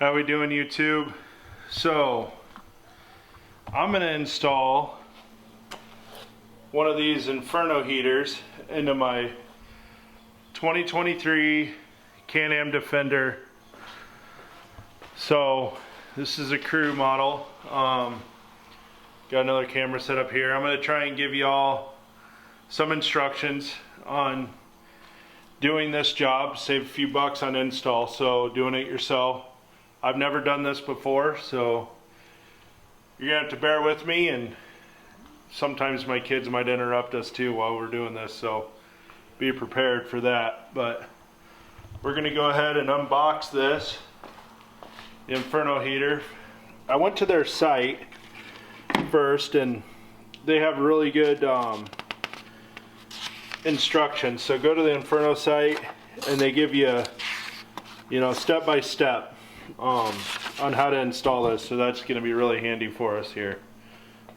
How we doing, YouTube? So I'm gonna install one of these Inferno heaters into my 2023 Can-Am Defender. So this is a crew model. Got another camera set up here. I'm gonna try and give y'all some instructions on doing this job, save a few bucks on install, so doing it yourself. I've never done this before, so you're gonna have to bear with me, and sometimes my kids might interrupt us too while we're doing this, so be prepared for that. But we're gonna go ahead and unbox this Inferno heater. I went to their site first, and they have really good instructions. So go to the Inferno site, and they give you, step by step on how to install this. So that's going to be really handy for us here.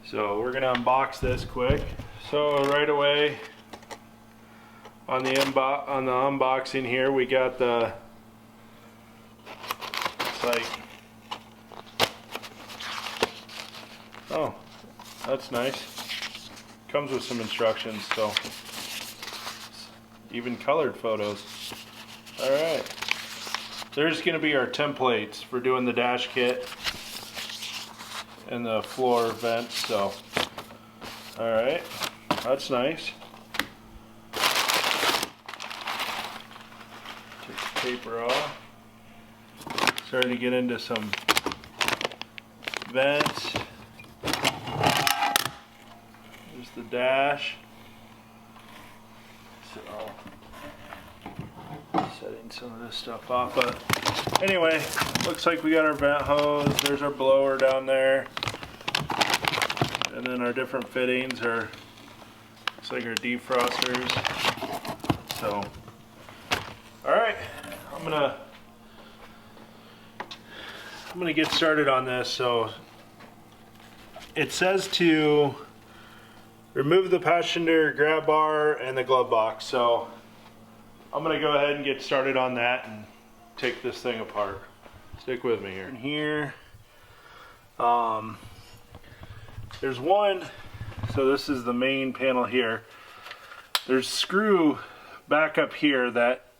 So we're going to unbox this quick. So right away on the unboxing here, we got the, it's like, oh, that's nice. Comes with some instructions, so even colored photos. All right, there's going to be our templates for doing the dash kit and the floor vents. So, all right, that's nice. Take the paper off. Starting to get into some vents. There's the dash. So, setting some of this stuff off, but anyway, looks like we got our vent hose. There's our blower down there, and then our different fittings are, looks like our defrosters. So, all right, I'm gonna get started on this. So, it says to remove the passenger grab bar and the glove box. So I'm going to go ahead and get started on that and take this thing apart. Stick with me here. In here, there's one, so this is the main panel here. There's screw back up here that,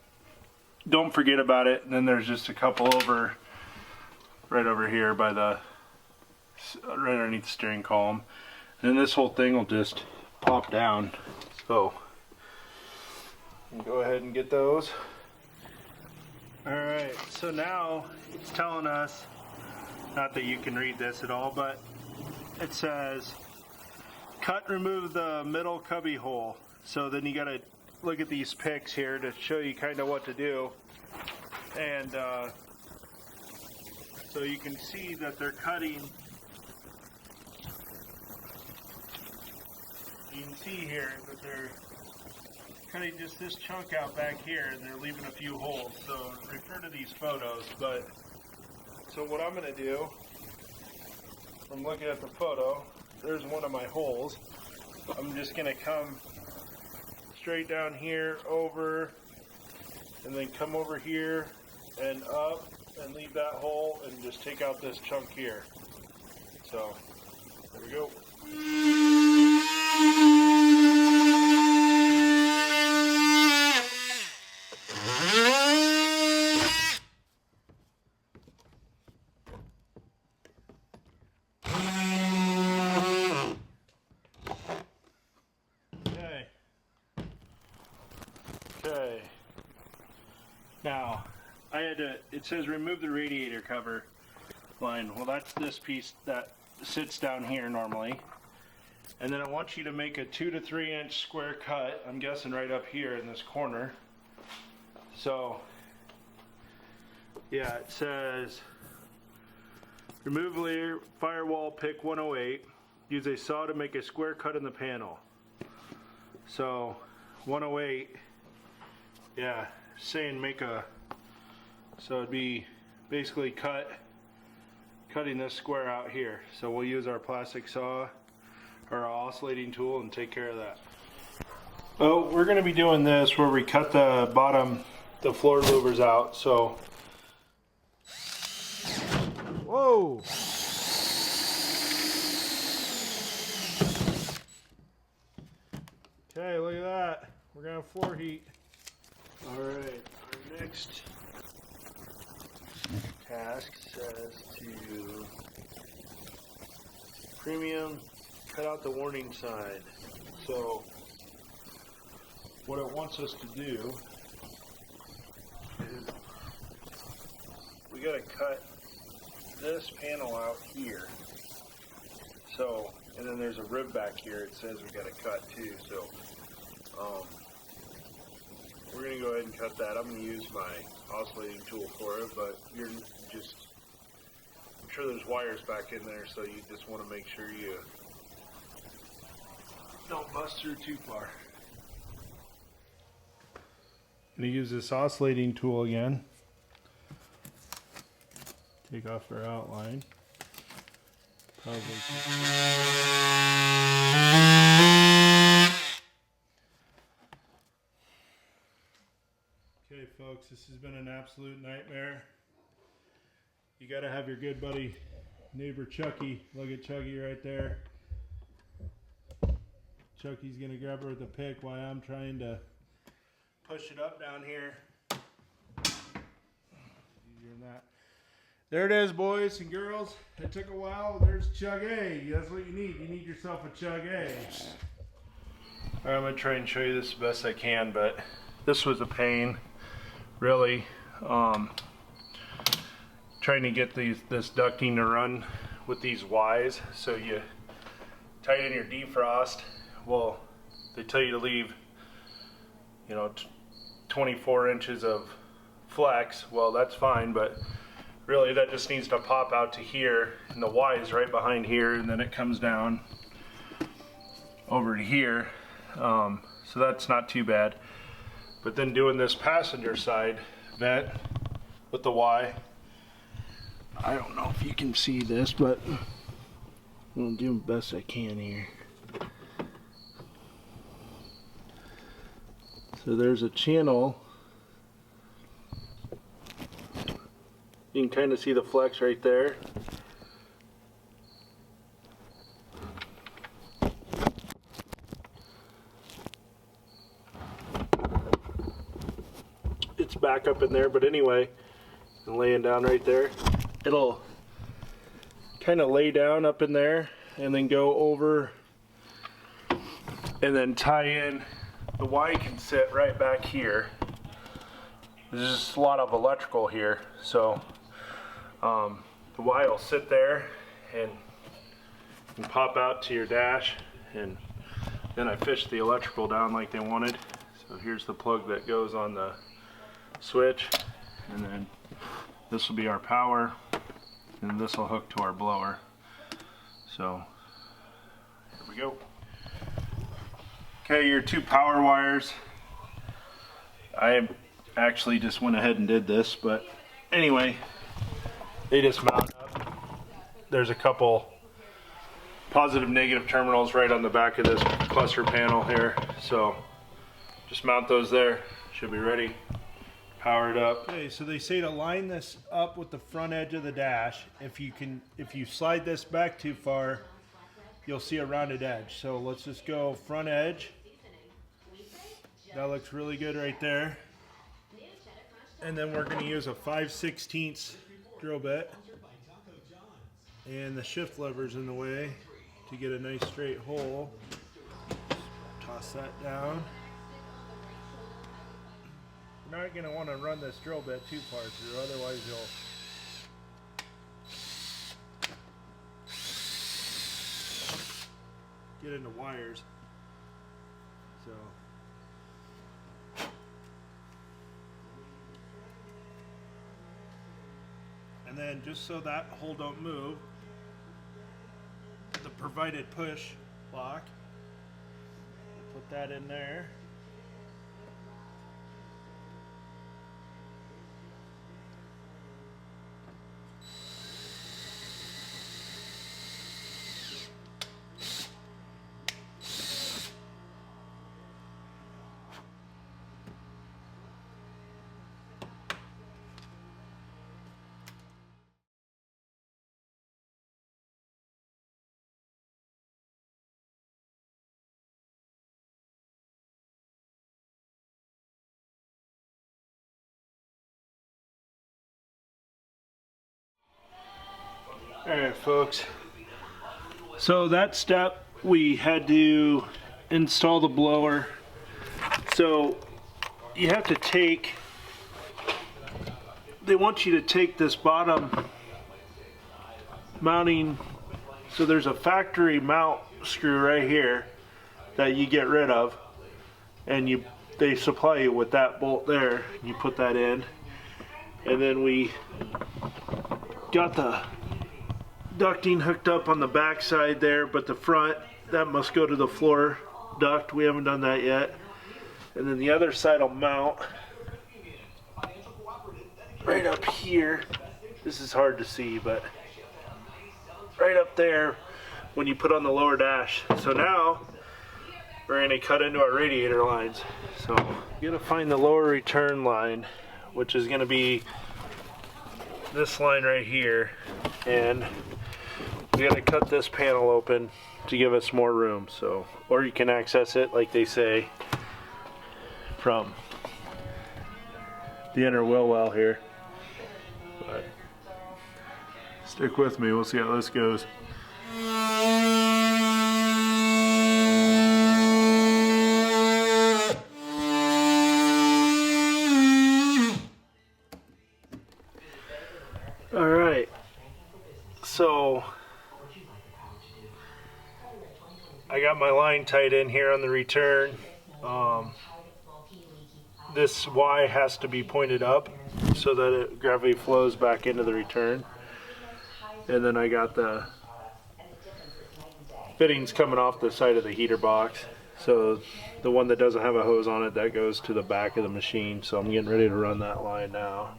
don't forget about it. And then there's just a couple over, right over here by the, right underneath the steering column. And then this whole thing will just pop down. So go ahead and get those. Alright, so now it's telling us, not that you can read this at all, but it says cut and remove the middle cubby hole. So then you gotta look at these pics here to show you kind of what to do. And so you can see that they're cutting. You can see here that they're cutting just this chunk out back here, and they're leaving a few holes. So refer to these photos. But so what I'm going to do, from looking at the photo, there's one of my holes. I'm just going to come straight down here, over, and then come over here and up, and leave that hole, and just take out this chunk here. So there we go. Okay. Now, it says remove the radiator cover line. Well, that's this piece that sits down here normally. And then I want you to make a 2 to 3 inch square cut. I'm guessing right up here in this corner. So, yeah, it says remove layer firewall pick 108. Use a saw to make a square cut in the panel. So 108, yeah, saying make a, so it'd be basically cutting this square out here. So we'll use our plastic saw or our oscillating tool and take care of that. Oh, we're going to be doing this where we cut the bottom, the floor louvers out. So go! Okay, look at that. We're gonna floor heat. Alright, our next task says to premium cut out the warning sign. So what it wants us to do is we gotta cut this panel out here. So, and then there's a rib back here it says we gotta cut too. So we're gonna go ahead and cut that. I'm gonna use my oscillating tool for it, but you're just, I'm sure there's wires back in there, so you just want to make sure you don't bust through too far. I'm gonna use this oscillating tool again. Take off our outline. Probably. Okay, folks, this has been an absolute nightmare. You gotta have your good buddy, neighbor Chucky. Look at Chucky right there. Chucky's gonna grab her with a pick while I'm trying to push it up down here. Easier than that. There it is, boys and girls. It took a while. There's Chug A. That's what you need. You need yourself a Chug A. Alright, I'm gonna try and show you this the best I can, but this was a pain. Really, trying to get this ducting to run with these Ys. So you tighten your defrost. Well, they tell you to leave, 24 inches of flex. Well, that's fine, but really that just needs to pop out to here, and the Y is right behind here, and then it comes down over to here. So that's not too bad. But then doing this passenger side vent with the Y, I don't know if you can see this, but I'm doing the best I can here. So there's a channel. You can kind of see the flex right there. It's back up in there, but anyway, and laying down right there, it'll kind of lay down up in there and then go over and then tie in. The Y can sit right back here. There's just a lot of electrical here, so the Y will sit there and pop out to your dash, and then I fished the electrical down like they wanted. So here's the plug that goes on the switch, and then this will be our power, and this will hook to our blower. So here we go. Okay, your two power wires. I actually just went ahead and did this, but anyway, they just mount up. There's a couple positive negative terminals right on the back of this cluster panel here, so just mount those there. Should be ready. Powered up. Okay, so they say to line this up with the front edge of the dash. If you slide this back too far, you'll see a rounded edge. So let's just go front edge. That looks really good right there. And then we're going to use a 5/16 drill bit. And the shift lever's in the way to get a nice straight hole. Toss that down. You're not going to want to run this drill bit too far through, otherwise you'll get into wires. So and then just so that hole don't move, the provided push lock, put that in there. Alright folks, so that step we had to install the blower. So you have to take, they want you to take this bottom mounting, so there's a factory mount screw right here that you get rid of, and they supply you with that bolt there. You put that in, and then we got the ducting hooked up on the back side there, but the front, that must go to the floor duct. We haven't done that yet. And then the other side will mount right up here. This is hard to see, but right up there when you put on the lower dash. So now we're going to cut into our radiator lines. So you're going to find the lower return line, which is going to be this line right here, and we got to cut this panel open to give us more room. So, or you can access it like they say from the inner wheel well here. But stick with me, we'll see how this goes. Alright, so I got my line tied in here on the return. This Y has to be pointed up so that gravity flows back into the return. And then I got the fittings coming off the side of the heater box. So the one that doesn't have a hose on it, that goes to the back of the machine. So I'm getting ready to run that line now.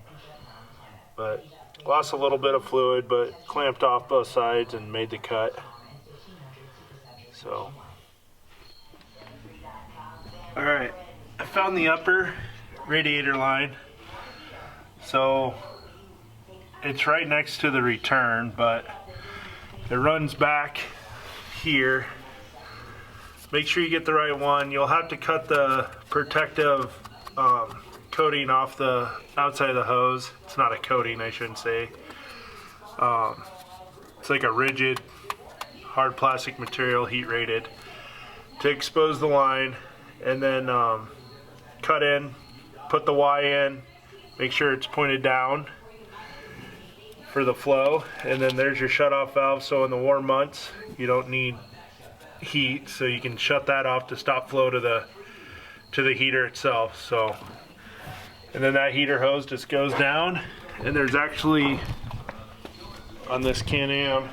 But lost a little bit of fluid, but clamped off both sides and made the cut. So, alright, I found the upper radiator line. So it's right next to the return, but it runs back here. Make sure you get the right one. You'll have to cut the protective coating off the outside of the hose. It's not a coating, I shouldn't say. It's like a rigid, hard plastic material, heat rated, to expose the line, and then cut in, put the Y in, make sure it's pointed down for the flow, and then there's your shut-off valve. So in the warm months you don't need heat, so you can shut that off to stop flow to the heater itself. So, and then that heater hose just goes down, and there's actually on this Can-Am,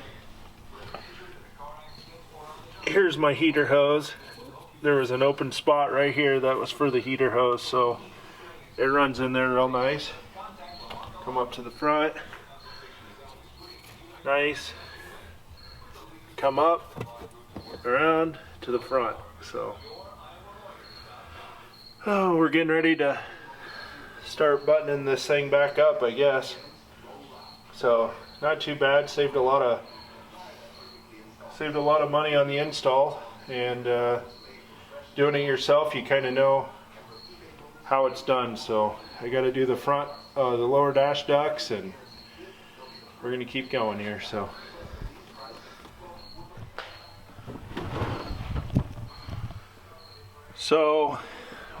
here's my heater hose. There was an open spot right here that was for the heater hose, so it runs in there real nice. Come up to the front, nice. Come up, around to the front. So, oh, we're getting ready to start buttoning this thing back up, I guess. So, not too bad. Saved a lot of money on the install, and doing it yourself, you kind of know how it's done. So I got to do the front, the lower dash ducts, and we're going to keep going here. So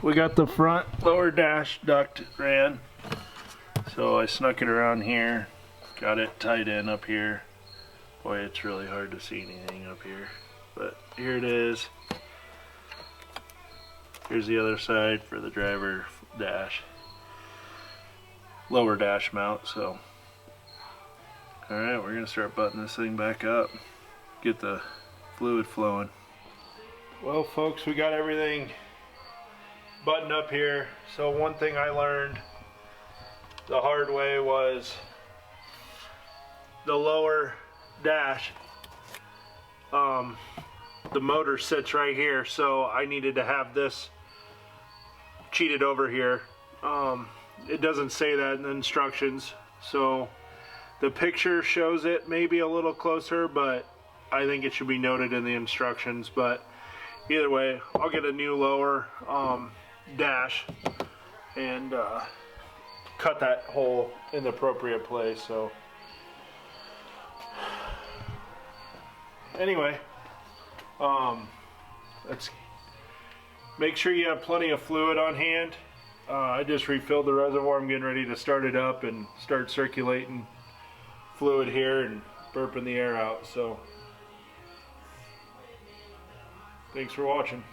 we got the front lower dash duct ran. So I snuck it around here, got it tied in up here. Boy, it's really hard to see anything up here, but here it is. Here's the other side for the driver dash, lower dash mount. So, alright, we're gonna start buttoning this thing back up, get the fluid flowing. Well folks, we got everything buttoned up here. So one thing I learned the hard way was the lower dash, the motor sits right here, so I needed to have this cheated over here. It doesn't say that in the instructions, so the picture shows it maybe a little closer, but I think it should be noted in the instructions. But either way, I'll get a new lower dash and cut that hole in the appropriate place. So anyway, let's make sure you have plenty of fluid on hand. I just refilled the reservoir. I'm getting ready to start it up and start circulating fluid here and burping the air out. So thanks for watching.